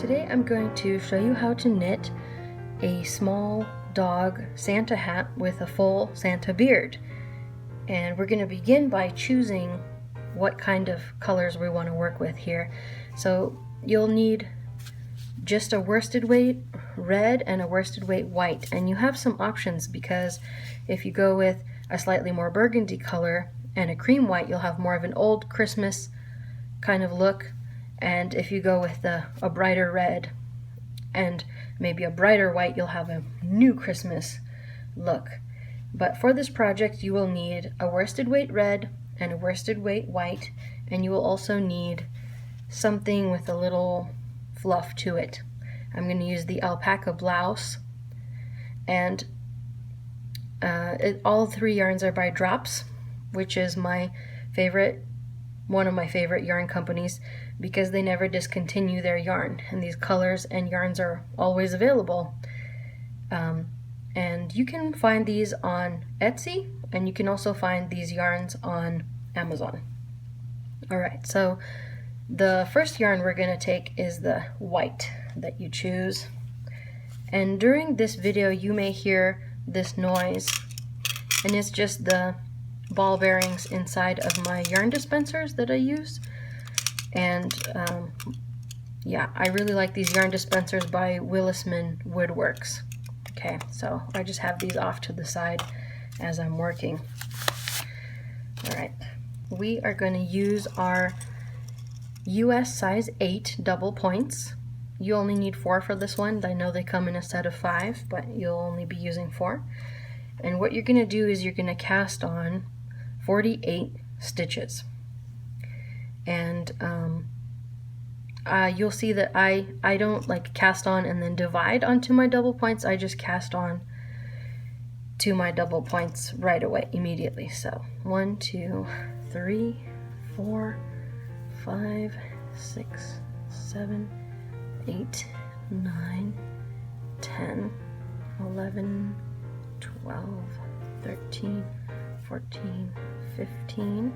Today I'm going to show you how to knit a small dog Santa hat with a full Santa beard. And we're going to begin by choosing what kind of colors we want to work with here. So you'll need just a worsted weight red and a worsted weight white, and you have some options because if you go with a slightly more burgundy color and a cream white, you'll have more of an old Christmas kind of look. And if you go with a brighter red and maybe a brighter white, you'll have a new Christmas look. But for this project, you will need a worsted weight red and a worsted weight white, and you will also need something with a little fluff to it. I'm going to use the alpaca blouse, and all three yarns are by Drops, which is one of my favorite yarn companies because they never discontinue their yarn, and these colors and yarns are always available. And you can find these on Etsy, and you can also find these yarns on Amazon. Alright, so the first yarn we're going to take is the white that you choose. And during this video you may hear this noise, and it's just the ball bearings inside of my yarn dispensers that I use. And yeah, I really like these yarn dispensers by Willisman Woodworks. Okay, so I just have these off to the side as I'm working. Alright, we are going to use our US size 8 double points. You only need 4 for this one. I know they come in a set of 5, but you'll only be using 4. And what you're going to do is you're going to cast on 48 stitches. And you'll see that I don't like cast on and then divide onto my double points. I just cast on to my double points right away, immediately. So 1, 2, 3, 4, 5, 6, 7, 8, 9, 10, 11, 12, 13, 14, 15,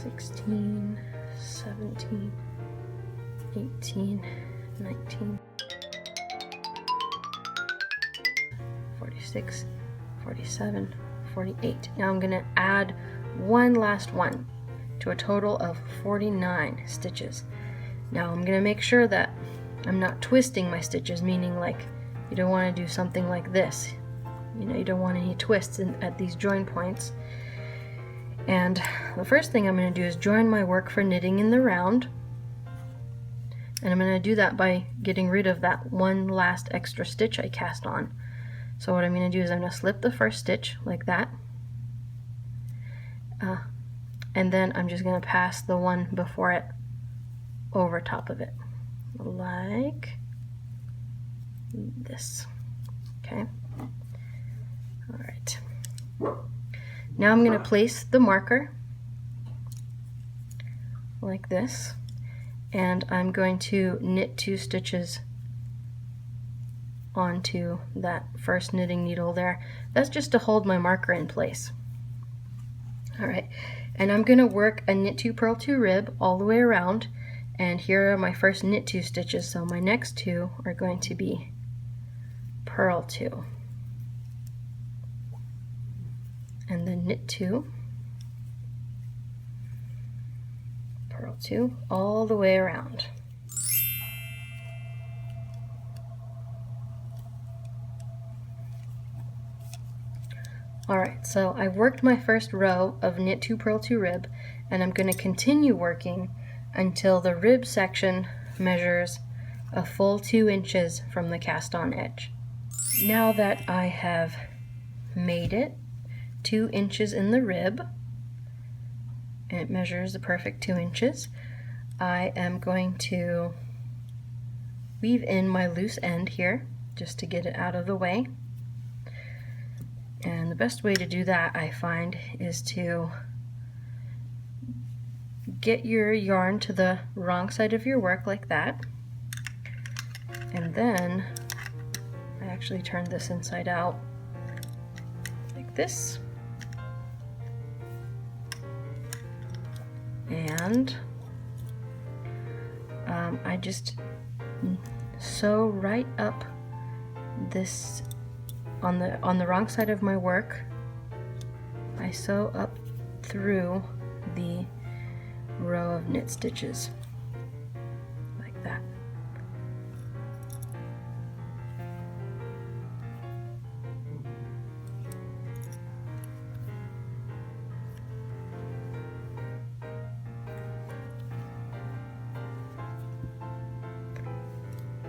16, 17, 18, 19, 46, 47, 48. Now I'm going to add one last one to a total of 49 stitches. Now I'm going to make sure that I'm not twisting my stitches, meaning like you don't want to do something like this. You know, you don't want any twists at these join points. And the first thing I'm going to do is join my work for knitting in the round. And I'm going to do that by getting rid of that one last extra stitch I cast on. So what I'm going to do is I'm going to slip the first stitch like that. And then I'm just going to pass the one before it over top of it. Like this. Okay. Alright. Now I'm going to place the marker like this, and I'm going to knit 2 stitches onto that first knitting needle there. That's just to hold my marker in place. Alright, and I'm going to work a knit 2 purl 2 rib all the way around, and here are my first knit 2 stitches, so my next 2 are going to be purl 2. And then knit 2, purl 2, all the way around. Alright, so I've worked my first row of knit 2 purl 2 rib, and I'm going to continue working until the rib section measures a full 2 inches from the cast on edge. Now that I have made it 2 inches in the rib, and it measures the perfect 2 inches, I am going to weave in my loose end here just to get it out of the way. And the best way to do that, I find, is to get your yarn to the wrong side of your work like that, and then I actually turned this inside out like this. And I just sew right up this on the wrong side of my work. I sew up through the row of knit stitches like that.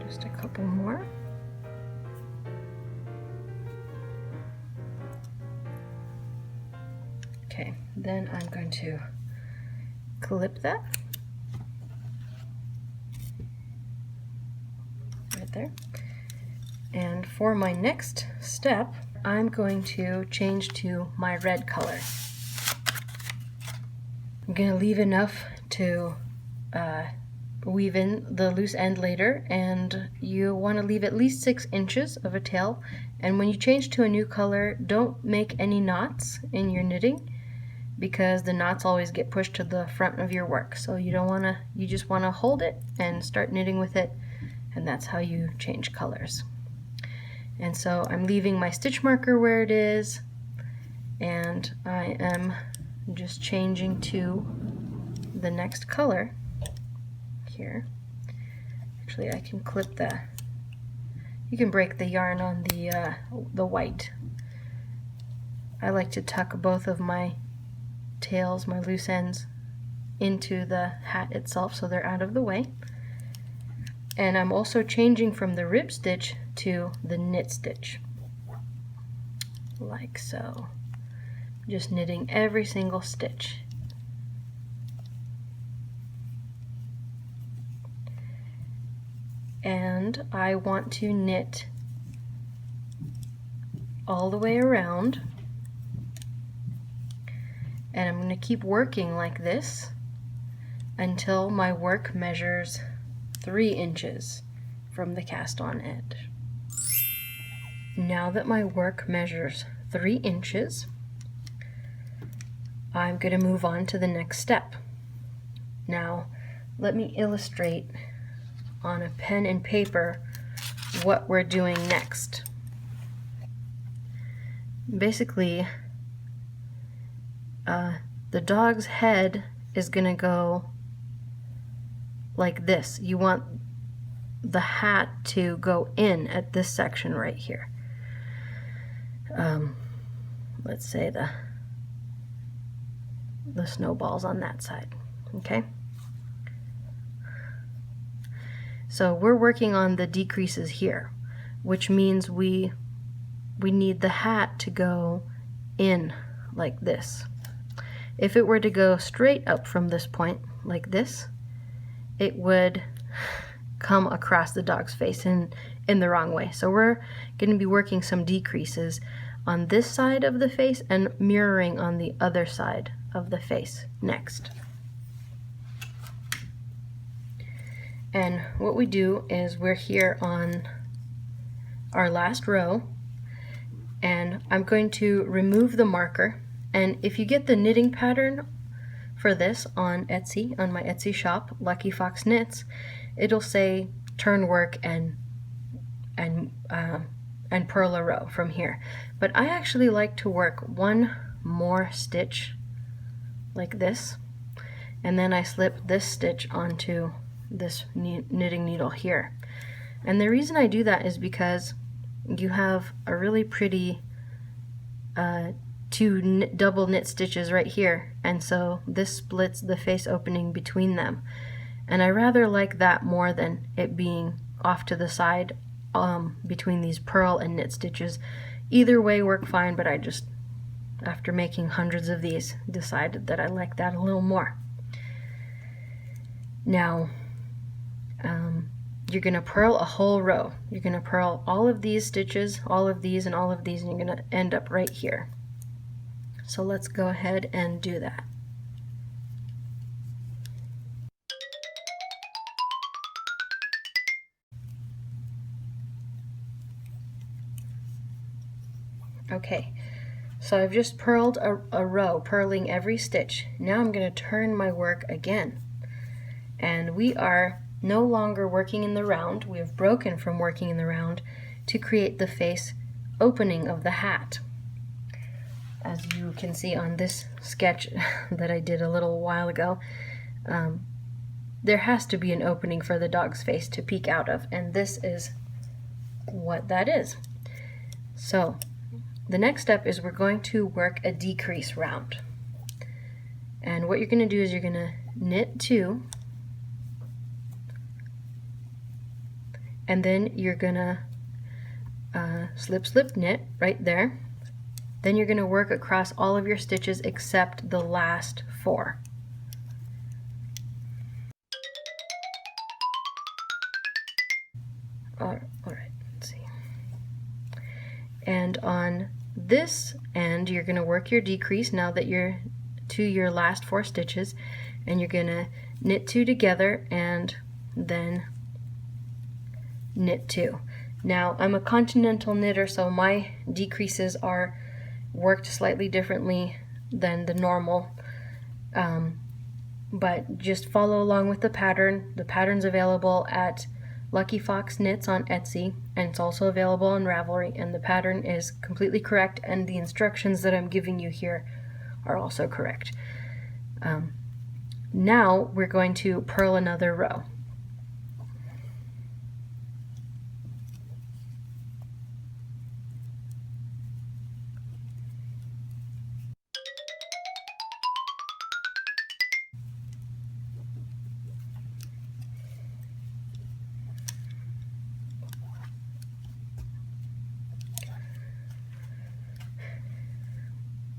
Just a couple more. Okay, then I'm going to clip that right there. And for my next step, I'm going to change to my red color. I'm going to leave enough to weave in the loose end later, and you want to leave at least 6 inches of a tail. And when you change to a new color, don't make any knots in your knitting, because the knots always get pushed to the front of your work. So you don't want to, you just want to hold it and start knitting with it, and that's how you change colors. And so I'm leaving my stitch marker where it is, and I am just changing to the next color here. Actually, I can clip the, you can break the yarn on the white. I like to tuck both of my tails, my loose ends, into the hat itself so they're out of the way. And I'm also changing from the rib stitch to the knit stitch, like so. Just knitting every single stitch. And I want to knit all the way around, and I'm going to keep working like this until my work measures 3 inches from the cast on edge. Now that my work measures 3 inches, I'm going to move on to the next step. Now, let me illustrate on a pen and paper what we're doing next. Basically, the dog's head is going to go like this. You want the hat to go in at this section right here. Let's say the snowballs on that side. Okay? So we're working on the decreases here, which means we need the hat to go in like this. If it were to go straight up from this point, like this, it would come across the dog's face in the wrong way. So we're going to be working some decreases on this side of the face and mirroring on the other side of the face next. And what we do is we're here on our last row, and I'm going to remove the marker. And if you get the knitting pattern for this on Etsy, on my Etsy shop, Lucky Fox Knits, it'll say turn work and purl a row from here. But I actually like to work one more stitch like this, and then I slip this stitch onto this knitting needle here. And the reason I do that is because you have a really pretty 2 double knit stitches right here, and so this splits the face opening between them, and I rather like that more than it being off to the side between these purl and knit stitches. Either way work fine, but I just, after making hundreds of these, decided that I like that a little more. Now you're going to purl a whole row. You're going to purl all of these stitches, all of these, and all of these, and you're going to end up right here. So let's go ahead and do that. Okay, so I've just purled a row, purling every stitch. Now I'm going to turn my work again, and we are no longer working in the round. We have broken from working in the round to create the face opening of the hat. As you can see on this sketch that I did a little while ago, there has to be an opening for the dog's face to peek out of, and this is what that is. So the next step is we're going to work a decrease round. And what you're going to do is you're going to knit 2, and then you're going to slip, slip, knit right there. Then you're going to work across all of your stitches except the last 4. All right, let's see. And on this end, you're going to work your decrease now that you're to your last 4 stitches, and you're going to knit 2 together and then knit 2. Now, I'm a continental knitter, so my decreases are worked slightly differently than the normal, but just follow along with the pattern. The pattern's available at Lucky Fox Knits on Etsy, and it's also available on Ravelry, and the pattern is completely correct, and the instructions that I'm giving you here are also correct. Now we're going to purl another row.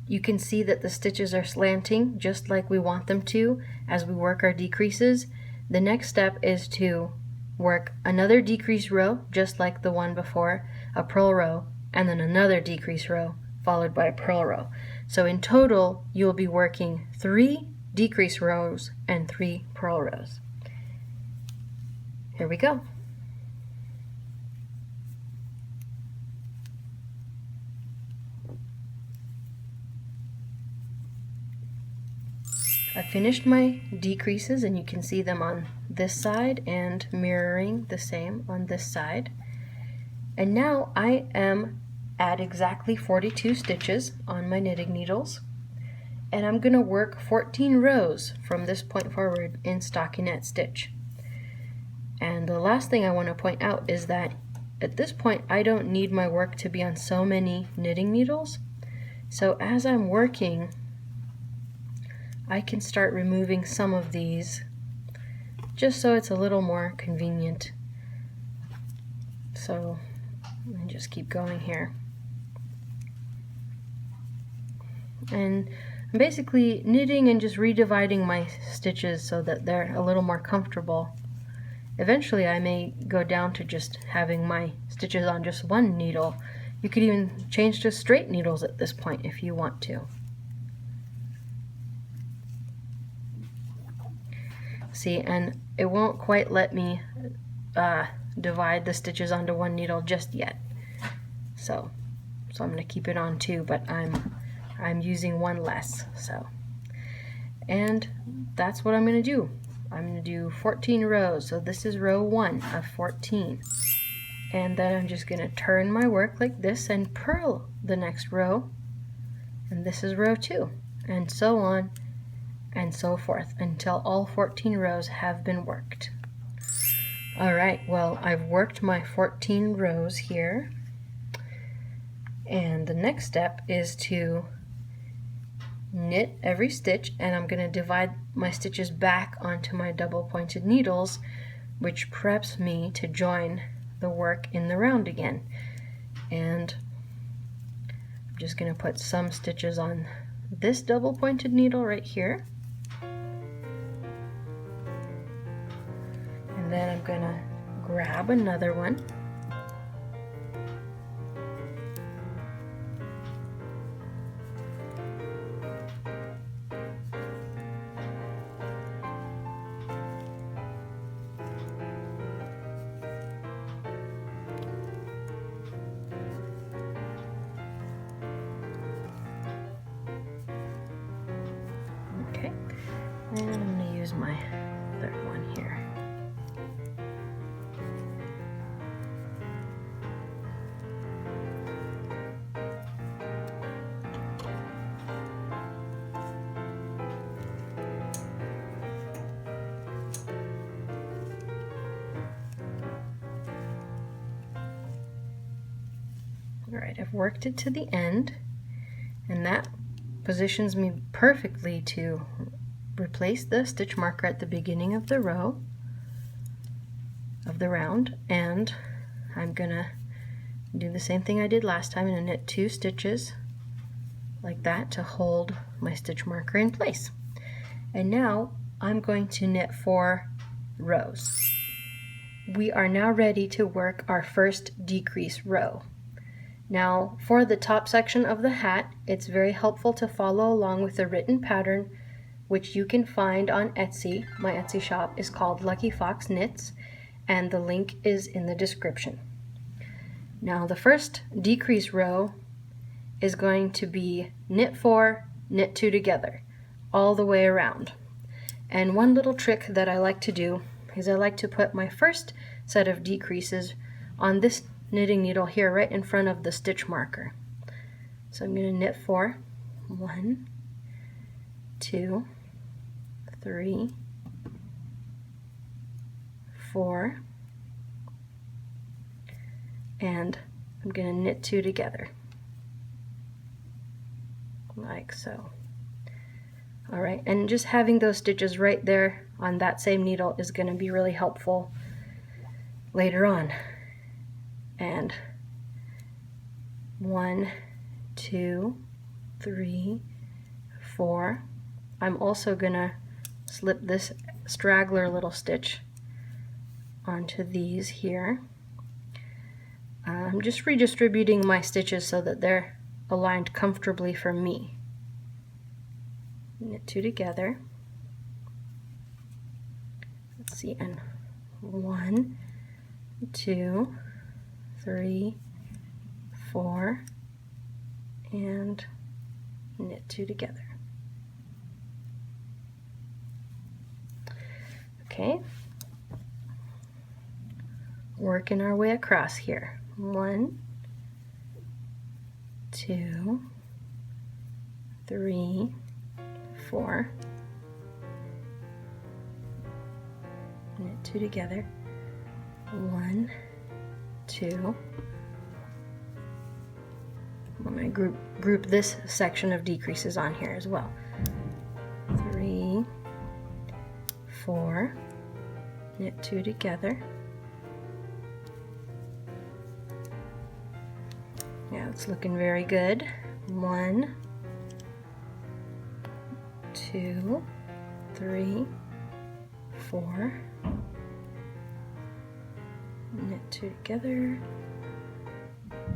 You can see that the stitches are slanting just like we want them to as we work our decreases. The next step is to work another decrease row just like the one before, a purl row, and then another decrease row followed by a purl row. So in total you'll be working 3 decrease rows and 3 purl rows. Here we go. I finished my decreases, and you can see them on this side and mirroring the same on this side. And now I am at exactly 42 stitches on my knitting needles, and I'm going to work 14 rows from this point forward in stockinette stitch. And the last thing I want to point out is that at this point I don't need my work to be on so many knitting needles. So as I'm working, I can start removing some of these just so it's a little more convenient. So let me just keep going here. And I'm basically knitting and just redividing my stitches so that they're a little more comfortable. Eventually I may go down to just having my stitches on just one needle. You could even change to straight needles at this point if you want to. See, and it won't quite let me divide the stitches onto one needle just yet. So I'm going to keep it on 2, but I'm using 1 less. So, and that's what I'm going to do. I'm going to do 14 rows. So this is row 1 of 14. And then I'm just going to turn my work like this and purl the next row. And this is row 2, and so on and so forth until all 14 rows have been worked. Alright, well, I've worked my 14 rows here, and the next step is to knit every stitch, and I'm going to divide my stitches back onto my double pointed needles, which preps me to join the work in the round again. And I'm just going to put some stitches on this double pointed needle right here. Then I'm going to grab another one. Okay, and I'm going to use my third one here. Alright, I've worked it to the end, and that positions me perfectly to replace the stitch marker at the beginning of the row of the round, and I'm gonna do the same thing I did last time and knit 2 stitches like that to hold my stitch marker in place. And now I'm going to knit 4 rows. We are now ready to work our first decrease row. Now for the top section of the hat, it's very helpful to follow along with the written pattern, which you can find on Etsy. My Etsy shop is called Lucky Fox Knits, and the link is in the description. Now the first decrease row is going to be knit 4, knit 2 together, all the way around. And one little trick that I like to do is I like to put my first set of decreases on this knitting needle here right in front of the stitch marker. So I'm going to knit 4, 1, 2, 3, 4, and I'm going to knit 2 together, like so. Alright, and just having those stitches right there on that same needle is going to be really helpful later on. And 1, 2, 3, 4. I'm also going to slip this straggler little stitch onto these here. I'm just redistributing my stitches so that they're aligned comfortably for me. Knit 2 together. Let's see, and 1, 2, 3, 4, and knit 2 together. Okay, working our way across here. 1, 2, 3, 4, knit 2 together. 1, 2. I'm going to group this section of decreases on here as well. 3, 4, knit 2 together. Yeah, it's looking very good. 1, 2, 3, 4, knit 2 together.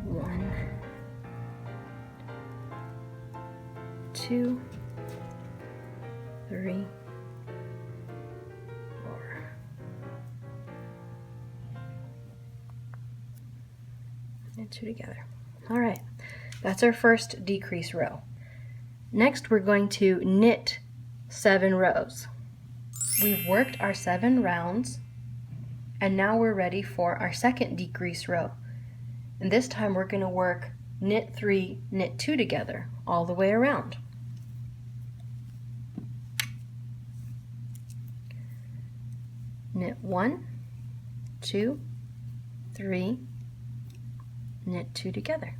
1, 2, 3, 4. Knit 2 together. All right, that's our first decrease row. Next, we're going to knit 7 rows. We've worked our 7 rounds, and now we're ready for our second decrease row. And this time we're going to work knit 3, knit 2 together all the way around. Knit 1, 2, 3, knit 2 together.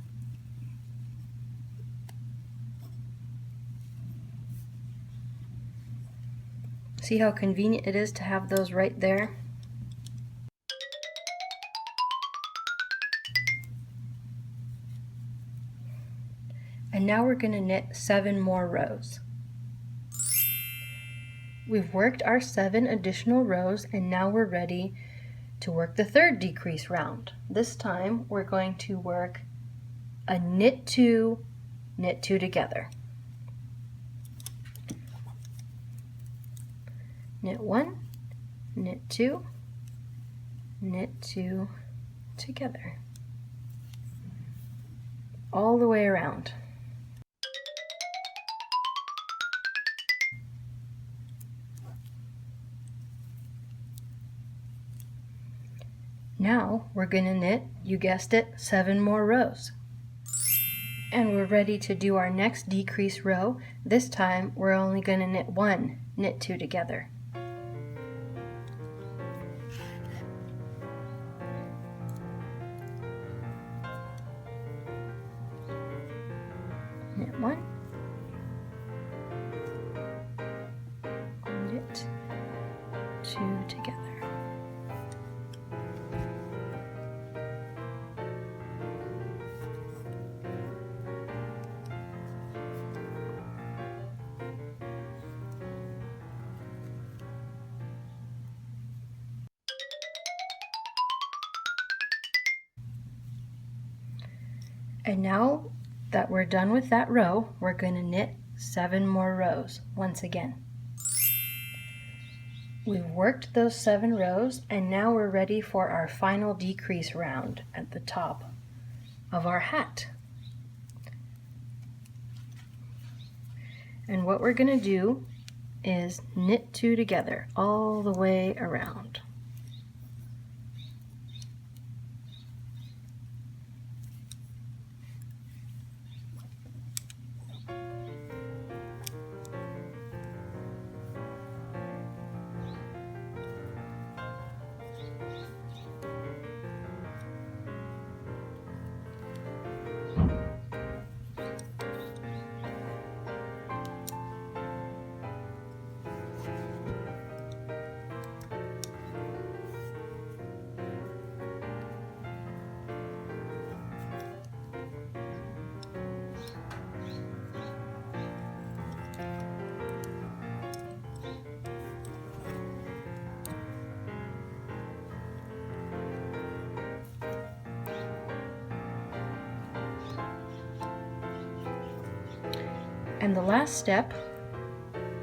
See how convenient it is to have those right there? And now we're going to knit 7 more rows. We've worked our 7 additional rows, and now we're ready to work the third decrease round. This time we're going to work a knit 2, knit 2 together. Knit 1, knit 2, knit 2 together. All the way around. Now we're going to knit, you guessed it, 7 more rows. And we're ready to do our next decrease row. This time we're only going to knit 1, knit 2 together. two together. And now that we're done with that row, we're going to knit 7 more rows once again. We've worked those 7 rows, and now we're ready for our final decrease round at the top of our hat. And what we're going to do is knit 2 together all the way around. And the last step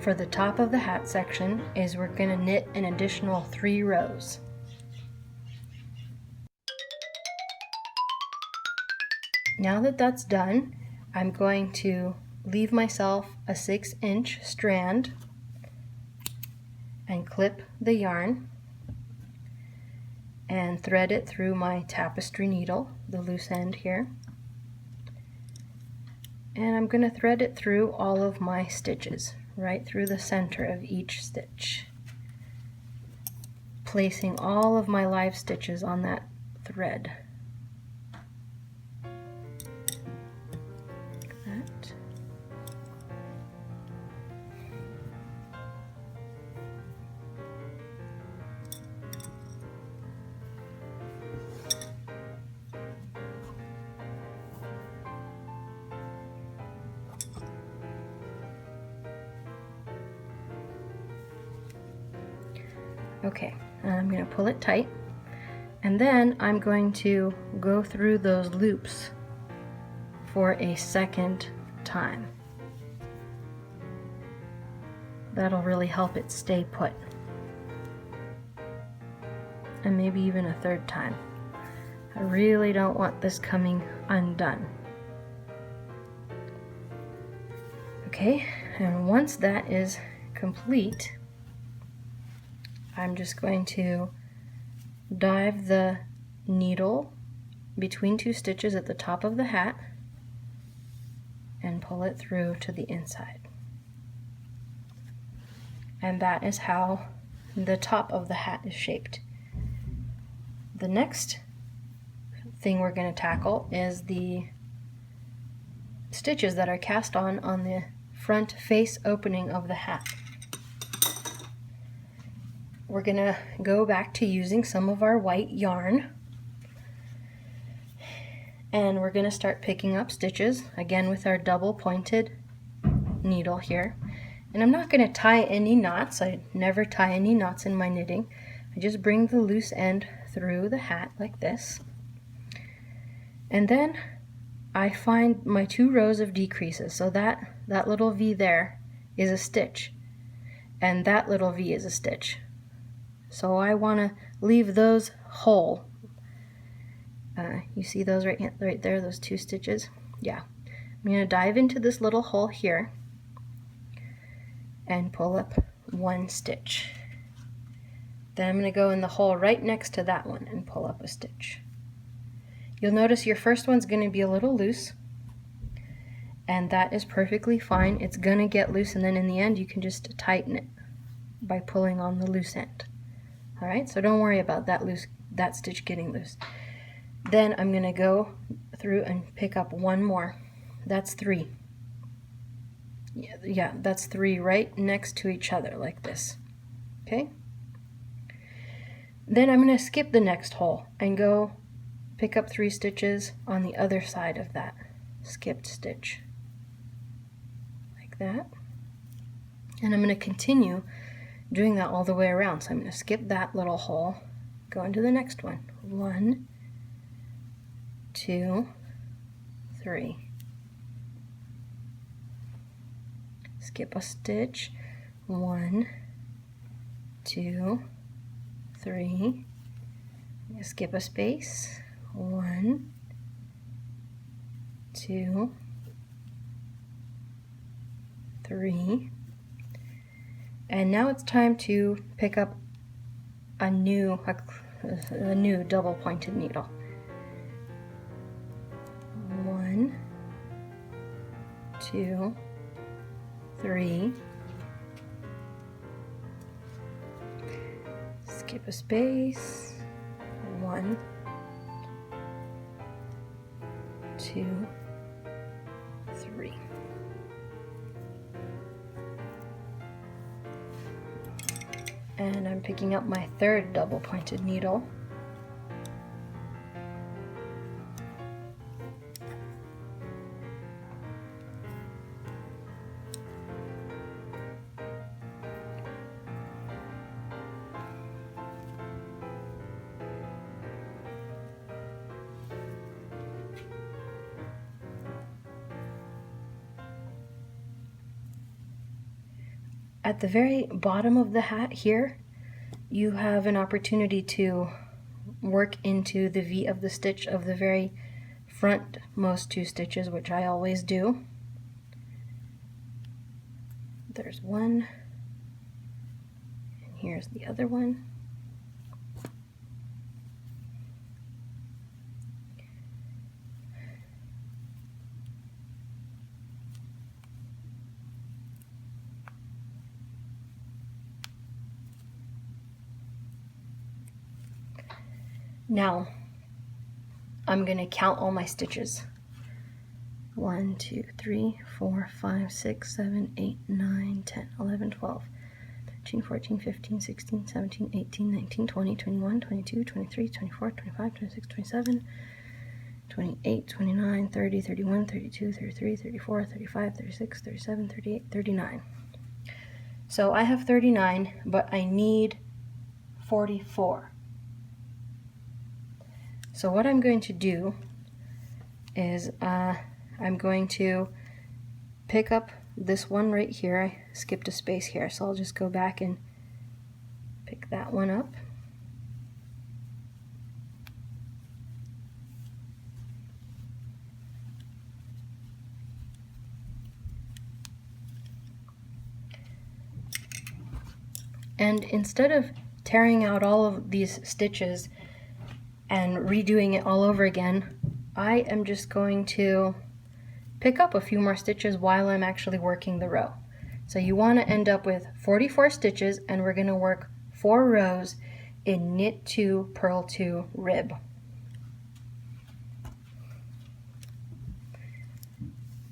for the top of the hat section is we're going to knit an additional 3 rows. Now that that's done, I'm going to leave myself a 6-inch strand and clip the yarn and thread it through my tapestry needle, the loose end here. And I'm going to thread it through all of my stitches, right through the center of each stitch, placing all of my live stitches on that thread. Like that. Okay, I'm going to pull it tight, and then I'm going to go through those loops for a second time. That'll really help it stay put. And maybe even a third time. I really don't want this coming undone. Okay, and once that is complete, I'm just going to dive the needle between 2 stitches at the top of the hat and pull it through to the inside. And that is how the top of the hat is shaped. The next thing we're going to tackle is the stitches that are cast on the front face opening of the hat. We're going to go back to using some of our white yarn, and we're going to start picking up stitches again with our double pointed needle here. And I'm not going to tie any knots. I never tie any knots in my knitting. I just bring the loose end through the hat like this, and then I find my 2 rows of decreases. So that little V there is a stitch, and that little V is a stitch. So I want to leave those whole. You see those right there, those 2 stitches? Yeah. I'm going to dive into this little hole here and pull up 1 stitch. Then I'm going to go in the hole right next to that one and pull up a stitch. You'll notice your first one's going to be a little loose, and that is perfectly fine. It's going to get loose, and then in the end you can just tighten it by pulling on the loose end. Alright, so don't worry about that stitch getting loose. Then I'm going to go through and pick up 1 more. That's 3. Yeah, that's 3 right next to each other like this. Okay? Then I'm going to skip the next hole and go pick up 3 stitches on the other side of that skipped stitch, like that. And I'm going to continue doing that all the way around. So I'm going to skip that little hole, go into the next one. 1, 2, 3. Skip a stitch. 1, 2, 3. Skip a space. 1, 2, 3. And now it's time to pick up a new double pointed needle. 1, 2, 3. Skip a space. 1, 2, 3. And I'm picking up my 3rd double pointed needle. At the very bottom of the hat here, you have an opportunity to work into the V of the stitch of the very frontmost 2 stitches, which I always do. There's one, and here's the other one. Now, I'm going to count all my stitches. 1, 2, 3, 4, 5, 6, 7, 8, 9, 10, 11, 12, 13, 14, 15, 16, 17, 18, 19, 20, 21, 22, 23, 24, 25, 26, 27, 28, 29, 30, 31, 32, 33, 34, 35, 36, 37, 38, 39. So I have 39, but I need 44. So what I'm going to do is I'm going to pick up this one right here. I skipped a space here, so I'll just go back and pick that one up. And instead of tearing out all of these stitches and redoing it all over again, I am just going to pick up a few more stitches while I'm actually working the row. So you want to end up with 44 stitches, and we're going to work 4 rows in knit 2, purl 2 rib.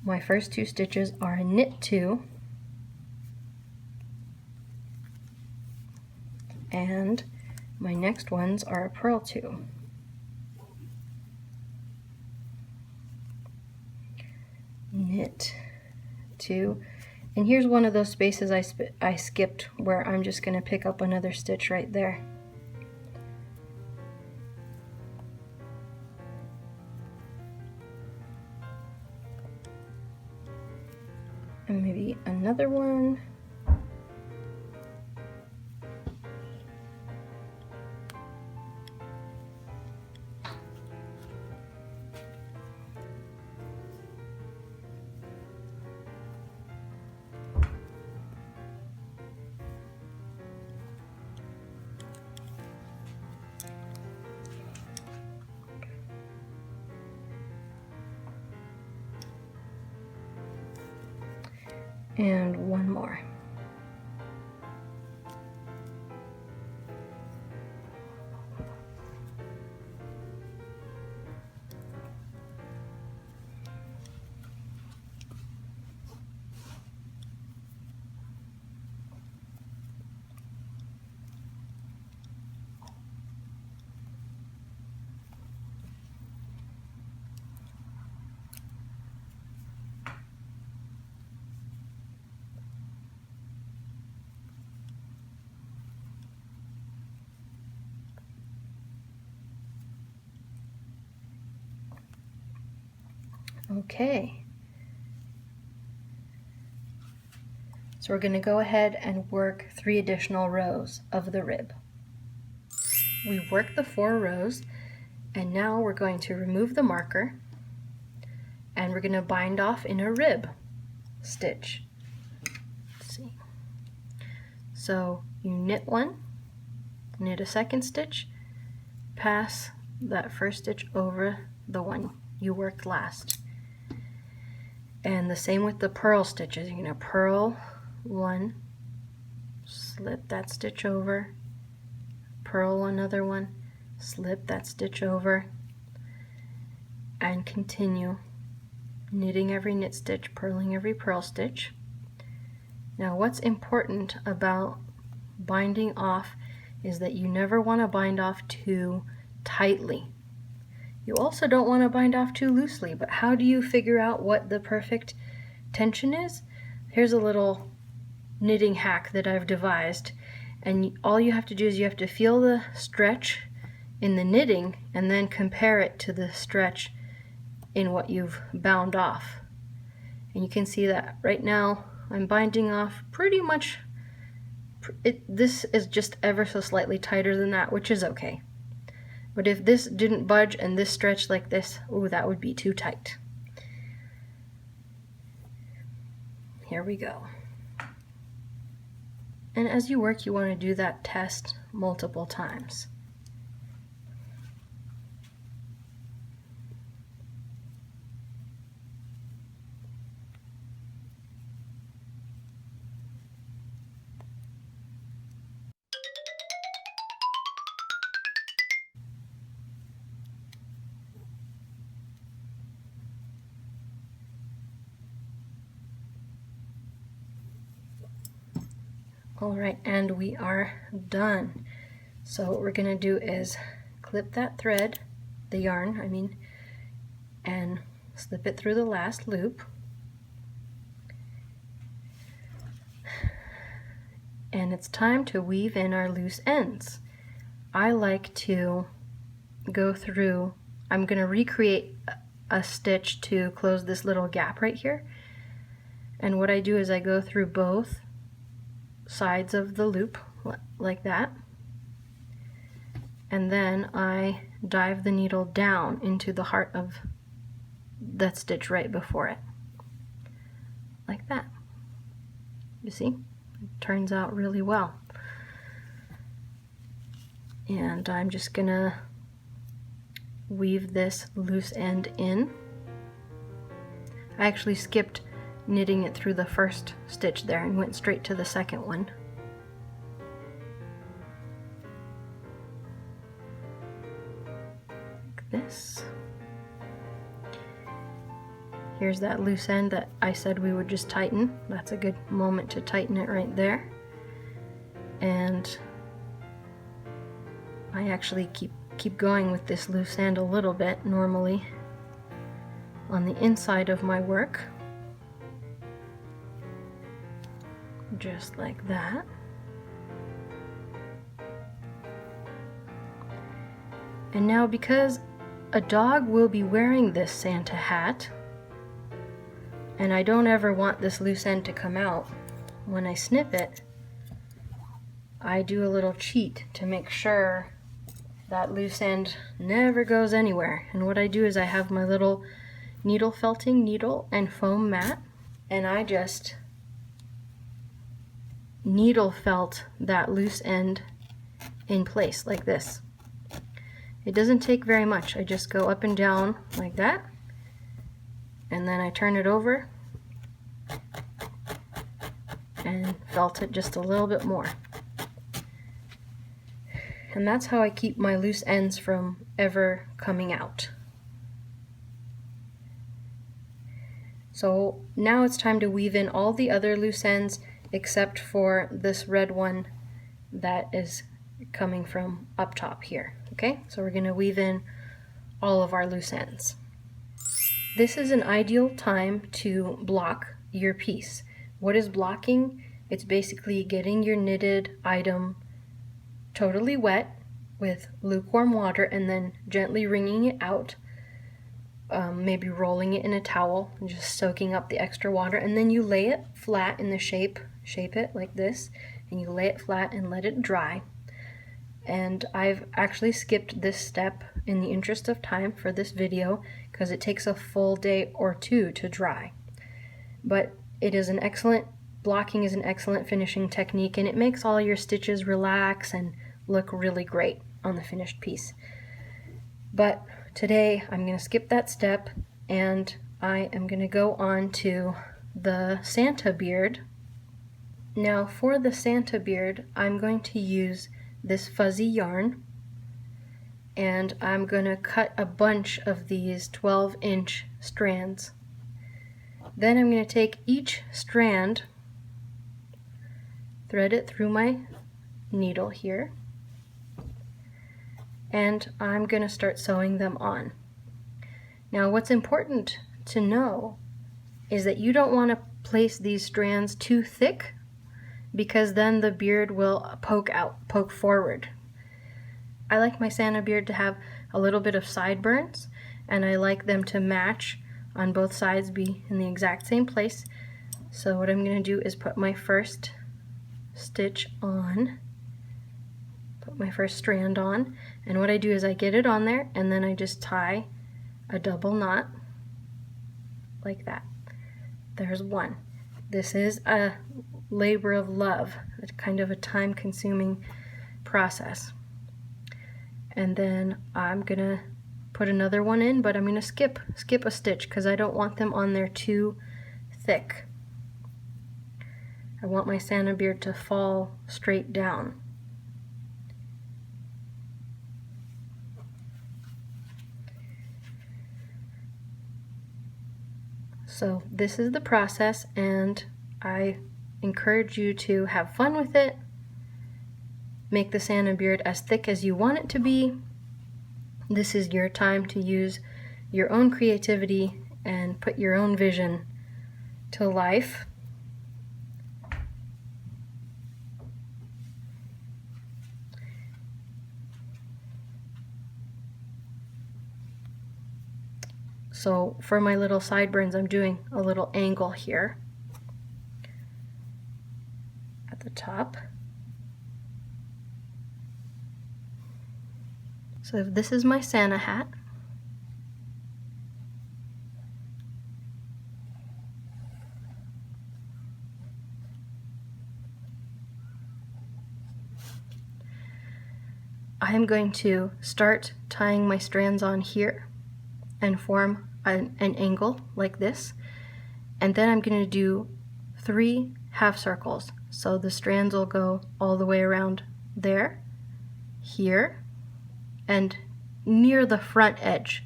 My first 2 stitches are a knit 2, and my next ones are a purl 2. Knit 2, and here's one of those spaces I skipped where I'm just going to pick up another stitch right there. And maybe another one. And one more. Okay. So we're going to go ahead and work 3 additional rows of the rib. We've worked the 4 rows, and now we're going to remove the marker and we're going to bind off in a rib stitch. Let's see. So you knit one, knit a second stitch, pass that first stitch over the one you worked last. And the same with the purl stitches. You're going to purl one, slip that stitch over, purl another one, slip that stitch over, and continue knitting every knit stitch, purling every purl stitch. Now what's important about binding off is that you never want to bind off too tightly. You also don't want to bind off too loosely, but how do you figure out what the perfect tension is? Here's a little knitting hack that I've devised, and all you have to do is you have to feel the stretch in the knitting and then compare it to the stretch in what you've bound off. And you can see that right now I'm binding off pretty much, this is just ever so slightly tighter than that, which is okay. But if this didn't budge and this stretched like this, ooh, that would be too tight. Here we go. And as you work, you want to do that test multiple times. Alright, and we are done. So what we're going to do is clip that thread, the yarn, I mean, and slip it through the last loop. And it's time to weave in our loose ends. I like to go through, I'm going to recreate a stitch to close this little gap right here. And what I do is I go through both sides of the loop like that, and then I dive the needle down into the heart of that stitch right before it, like that. You see, it turns out really well. And I'm just gonna weave this loose end in. I actually skipped knitting it through the first stitch there and went straight to the second one. Like this. Here's that loose end that I said we would just tighten. That's a good moment to tighten it right there. And I actually keep going with this loose end a little bit normally on the inside of my work. Just like that. And now, because a dog will be wearing this Santa hat, and I don't ever want this loose end to come out, when I snip it, I do a little cheat to make sure that loose end never goes anywhere. And what I do is I have my little needle felting needle and foam mat, and I just needle felt that loose end in place like this. It doesn't take very much. I just go up and down like that, and then I turn it over and felt it just a little bit more. And that's how I keep my loose ends from ever coming out. So now it's time to weave in all the other loose ends except for this red one that is coming from up top here. Okay, so we're going to weave in all of our loose ends. This is an ideal time to block your piece. What is blocking? It's basically getting your knitted item totally wet with lukewarm water and then gently wringing it out maybe rolling it in a towel and just soaking up the extra water, and then you lay it flat in the shape it like this, and you lay it flat and let it dry. And I've actually skipped this step in the interest of time for this video because it takes a full day or two to dry. But it is blocking is an excellent finishing technique, and it makes all your stitches relax and look really great on the finished piece. But today I'm going to skip that step, and I am going to go on to the Santa beard. Now for the Santa beard, I'm going to use this fuzzy yarn, and I'm going to cut a bunch of these 12-inch strands. Then I'm going to take each strand, thread it through my needle here, and I'm going to start sewing them on. Now what's important to know is that you don't want to place these strands too thick, because then the beard will poke forward. I like my Santa beard to have a little bit of sideburns, and I like them to match on both sides, be in the exact same place. So what I'm going to do is put my first stitch on, put my first strand on, and what I do is I get it on there, and then I just tie a double knot like that. There's one. This is a labor of love. It's kind of a time-consuming process. And then I'm gonna put another one in, but I'm gonna skip a stitch because I don't want them on there too thick. I want my Santa beard to fall straight down. So this is the process, and I encourage you to have fun with it. Make the Santa beard as thick as you want it to be. This is your time to use your own creativity and put your own vision to life. So for my little sideburns, I'm doing a little angle here at the top. So this is my Santa hat. I am going to start tying my strands on here and form an angle like this, and then I'm going to do 3 half circles. So the strands will go all the way around there, here, and near the front edge.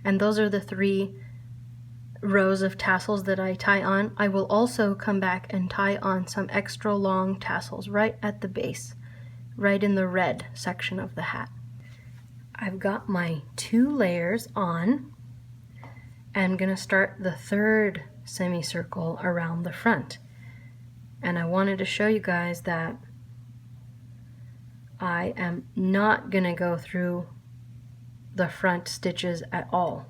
And those are the 3 rows of tassels that I tie on. I will also come back and tie on some extra long tassels right at the base, right in the red section of the hat. I've got my 2 layers on. I'm going to start the 3rd semicircle around the front. And I wanted to show you guys that I am not going to go through the front stitches at all.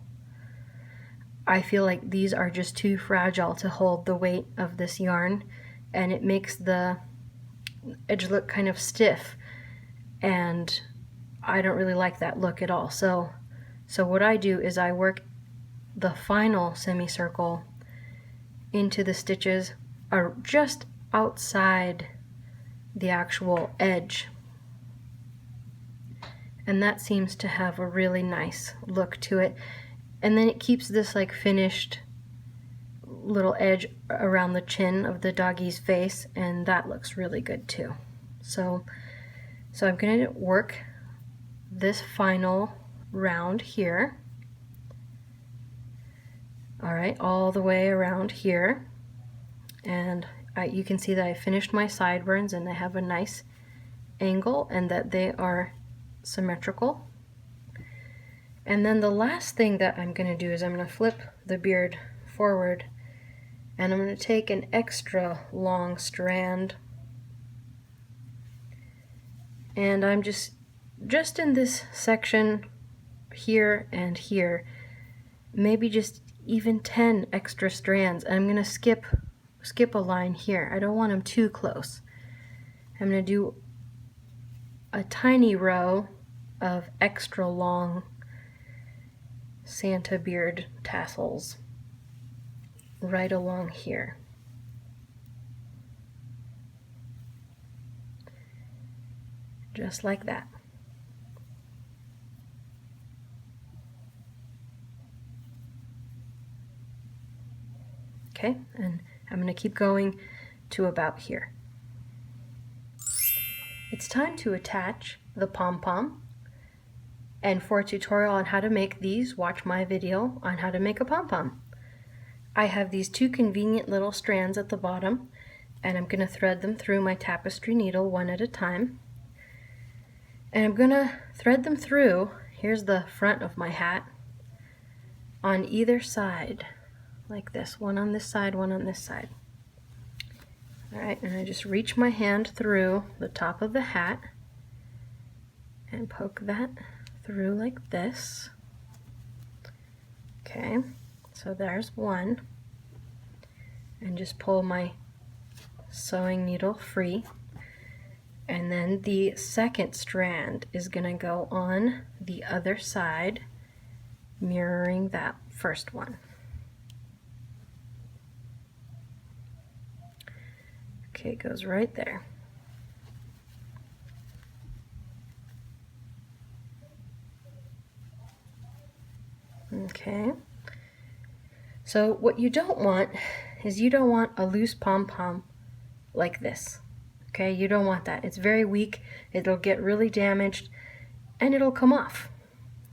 I feel like these are just too fragile to hold the weight of this yarn, and it makes the edge look kind of stiff, and I don't really like that look at all. So what I do is I work the final semicircle into the stitches are just outside the actual edge, and that seems to have a really nice look to it. And then it keeps this like finished little edge around the chin of the doggy's face, and that looks really good too. So I'm going to work this final round here. All right, all the way around here, and you can see that I finished my sideburns and they have a nice angle and that they are symmetrical. And then the last thing that I'm going to do is I'm going to flip the beard forward, and I'm going to take an extra long strand, and I'm just in this section here and here, maybe just even 10 extra strands. I'm going to skip a line here. I don't want them too close. I'm going to do a tiny row of extra long Santa beard tassels right along here. Just like that. Okay, and I'm going to keep going to about here. It's time to attach the pom-pom. And for a tutorial on how to make these, watch my video on how to make a pom-pom. I have these two convenient little strands at the bottom, and I'm going to thread them through my tapestry needle one at a time. And I'm going to thread them through, here's the front of my hat, on either side, like this. One on this side, one on this side. Alright, and I just reach my hand through the top of the hat and poke that through like this. Okay, so there's one. And just pull my sewing needle free. And then the second strand is going to go on the other side, mirroring that first one. Okay, it goes right there. Okay, so what you don't want is you don't want a loose pom-pom like this. Okay, you don't want that. It's very weak, it'll get really damaged, and it'll come off.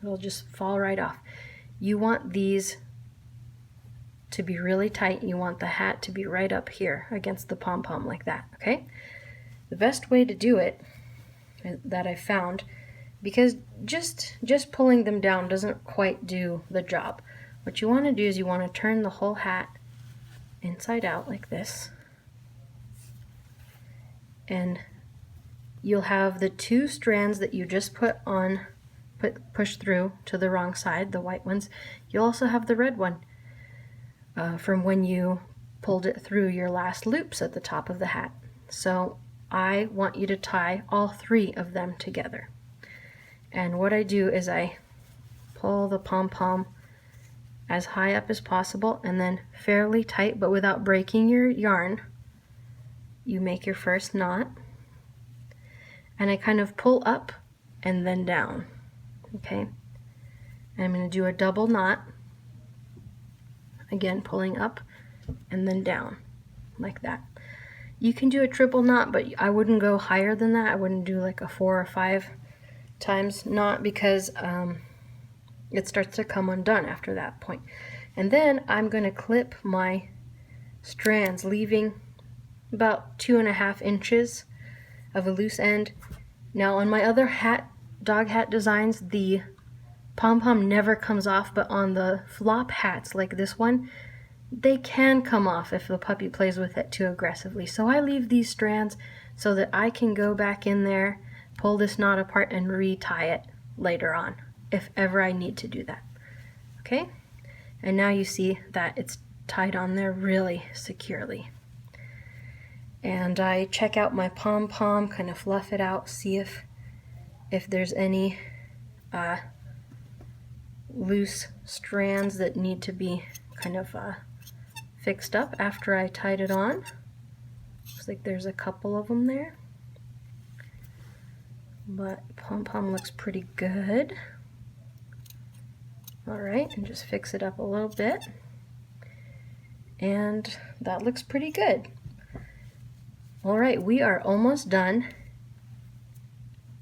It'll just fall right off. You want these to be really tight. You want the hat to be right up here against the pom-pom like that, okay? The best way to do it that I've found, because just pulling them down doesn't quite do the job. What you want to do is you want to turn the whole hat inside out like this, and you'll have the two strands that you just push through to the wrong side, the white ones. You'll also have the red one from when you pulled it through your last loops at the top of the hat. So I want you to tie all three of them together. And what I do is I pull the pom-pom as high up as possible, and then fairly tight but without breaking your yarn, you make your first knot, and I kind of pull up and then down. Okay, and I'm going to do a double knot, again pulling up and then down like that. You can do a triple knot, but I wouldn't go higher than that. I wouldn't do like a 4 or 5 times knot, because it starts to come undone after that point. And then I'm going to clip my strands, leaving about 2.5 inches of a loose end. Now on my other hat, dog hat designs, the pom-pom never comes off, but on the flop hats like this one, they can come off if the puppy plays with it too aggressively. So I leave these strands so that I can go back in there, pull this knot apart, and retie it later on if ever I need to do that. Okay, and now you see that it's tied on there really securely. And I check out my pom-pom, kind of fluff it out, see if there's any loose strands that need to be kind of fixed up after I tied it on. Looks like there's a couple of them there, but pom-pom looks pretty good. Alright, and just fix it up a little bit, and that looks pretty good. Alright, we are almost done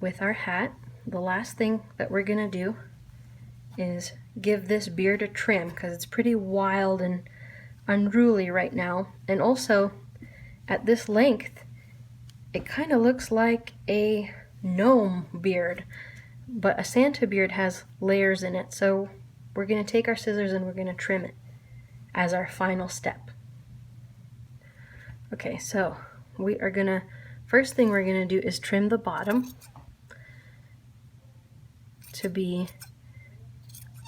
with our hat. The last thing that we're going to do is give this beard a trim, because it's pretty wild and unruly right now. And also, at this length, it kind of looks like a gnome beard, but a Santa beard has layers in it. So we're going to take our scissors and we're going to trim it as our final step. Okay, so we are going to, first thing we're going to do is trim the bottom to be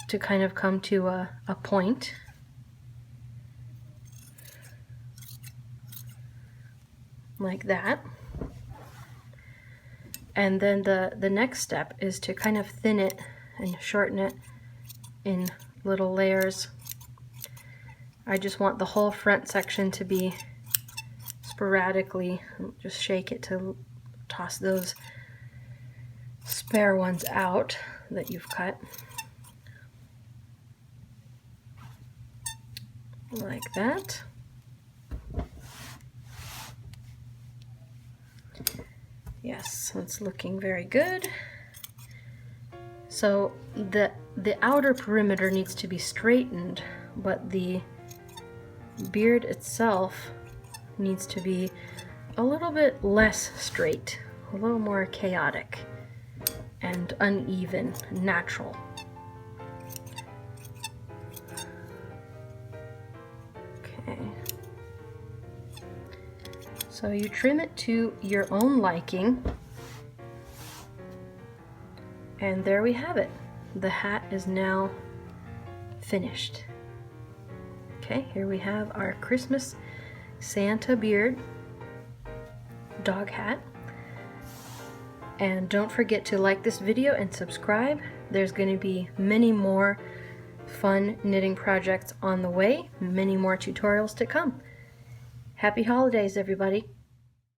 to kind of come to a point. Like that. And then the next step is to kind of thin it and shorten it in little layers. I just want the whole front section to be sporadically, just shake it to toss those spare ones out that you've cut. Like that. Yes, it's looking very good. So the outer perimeter needs to be straightened, but the beard itself needs to be a little bit less straight, a little more chaotic and uneven, natural. Okay. So you trim it to your own liking, and there we have it. The hat is now finished. Okay, here we have our Christmas Santa beard dog hat. And don't forget to like this video and subscribe. There's going to be many more fun knitting projects on the way, many more tutorials to come. Happy holidays, everybody!